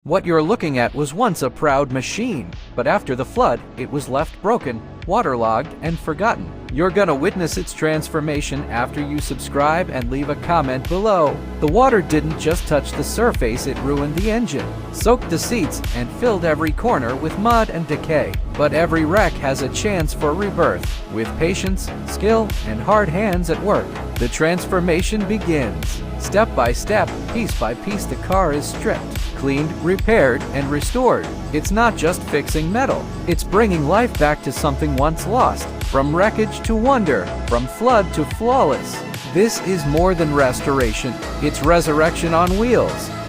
What you're looking at was once a proud machine, but after the flood, it was left broken, waterlogged, and forgotten. You're gonna witness its transformation after you subscribe and leave a comment below. The water didn't just touch the surface, it ruined the engine, soaked the seats, and filled every corner with mud and decay. But every wreck has a chance for rebirth. With patience, skill, and hard hands at work, the transformation begins. Step by step, piece by piece, the car is stripped, cleaned, repaired, and restored. It's not just fixing metal, it's bringing life back to something once lost. From wreckage to wonder, from flood to flawless. This is more than restoration, it's resurrection on wheels.